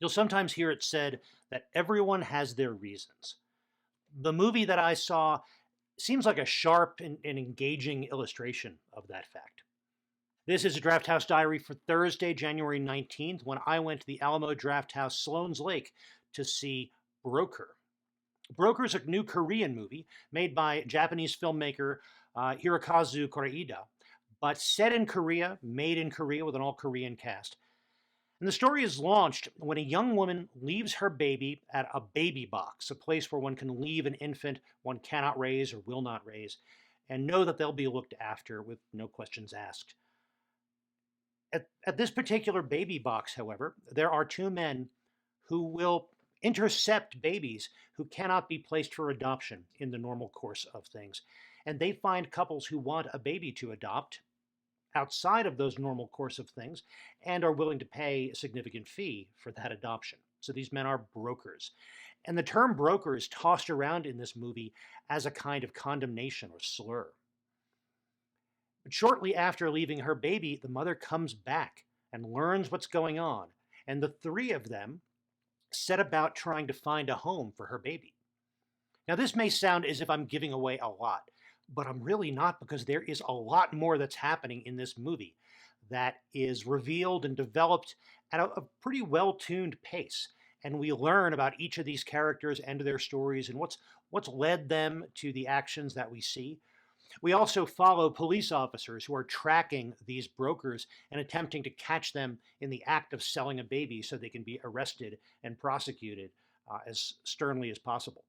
You'll sometimes hear it said that everyone has their reasons. The movie that I saw seems like a sharp and engaging illustration of that fact. This is a Drafthouse Diary for Thursday, January 19th, when I went to the Alamo Drafthouse Sloan's Lake to see Broker. Broker is a new Korean movie made by Japanese filmmaker Hirokazu Kore-eda, but set in Korea, made in Korea with an all-Korean cast. And the story is launched when a young woman leaves her baby at a baby box, a place where one can leave an infant one cannot raise or will not raise, and know that they'll be looked after with no questions asked. At this particular baby box, however, there are two men who will intercept babies who cannot be placed for adoption in the normal course of things. And they find couples who want a baby to adopt outside of those normal course of things and are willing to pay a significant fee for that adoption. So these men are brokers. And the term broker is tossed around in this movie as a kind of condemnation or slur. But shortly after leaving her baby, the mother comes back and learns what's going on. And the three of them set about trying to find a home for her baby. Now, this may sound as if I'm giving away a lot, but I'm really not, because there is a lot more that's happening in this movie that is revealed and developed at a pretty well-tuned pace. And we learn about each of these characters and their stories and what's led them to the actions that we see. We also follow police officers who are tracking these brokers and attempting to catch them in the act of selling a baby so they can be arrested and prosecuted as sternly as possible.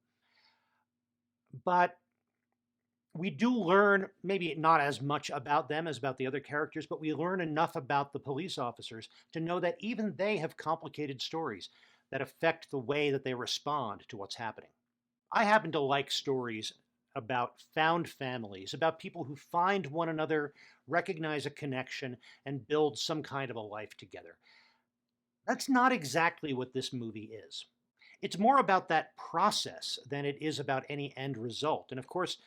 But we do learn, maybe not as much about them as about the other characters, but we learn enough about the police officers to know that even they have complicated stories that affect the way that they respond to what's happening. I happen to like stories about found families, about people who find one another, recognize a connection, and build some kind of a life together. That's not exactly what this movie is. It's more about that process than it is about any end result. And of course,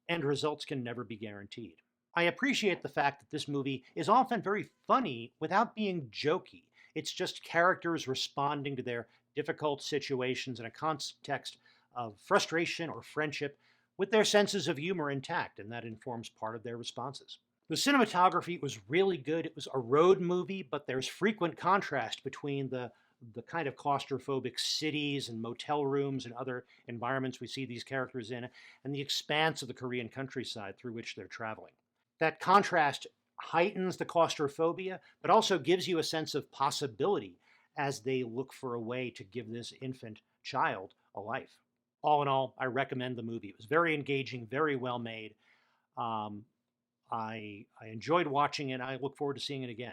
end results can never be guaranteed. I appreciate the fact that this movie is often very funny without being jokey. It's just characters responding to their difficult situations in a context of frustration or friendship, with their senses of humor intact, and that informs part of their responses. The cinematography was really good. It was a road movie, but there's frequent contrast between the kind of claustrophobic cities and motel rooms and other environments we see these characters in, and the expanse of the Korean countryside through which they're traveling. That contrast heightens the claustrophobia, but also gives you a sense of possibility as they look for a way to give this infant child a life. All in all, I recommend the movie. It was very engaging, very well made. I enjoyed watching it. I look forward to seeing it again.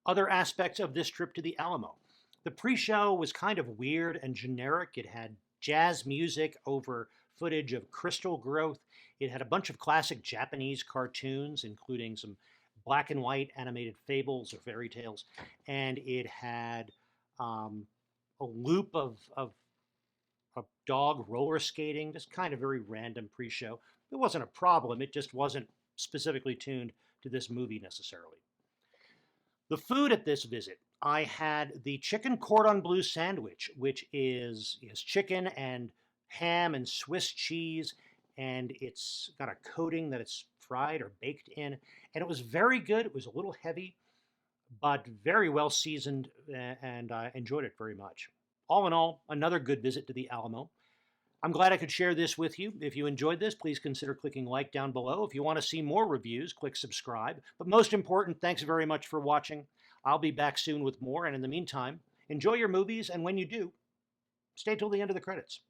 Other aspects of this trip to the Alamo. The pre-show was kind of weird and generic. It had jazz music over footage of crystal growth. It had a bunch of classic Japanese cartoons, including some black and white animated fables or fairy tales. And it had a loop of a dog roller skating, just kind of very random pre-show. It wasn't a problem. It just wasn't specifically tuned to this movie necessarily. The food at this visit, I had the chicken Cordon Bleu sandwich, which is chicken and ham and Swiss cheese, and it's got a coating that it's fried or baked in, and it was very good. It was a little heavy, but very well seasoned, and I enjoyed it very much. All in all, another good visit to the Alamo. I'm glad I could share this with you. If you enjoyed this, please consider clicking like down below. If you want to see more reviews, click subscribe. But most important, thanks very much for watching. I'll be back soon with more, and in the meantime, enjoy your movies, and when you do, stay till the end of the credits.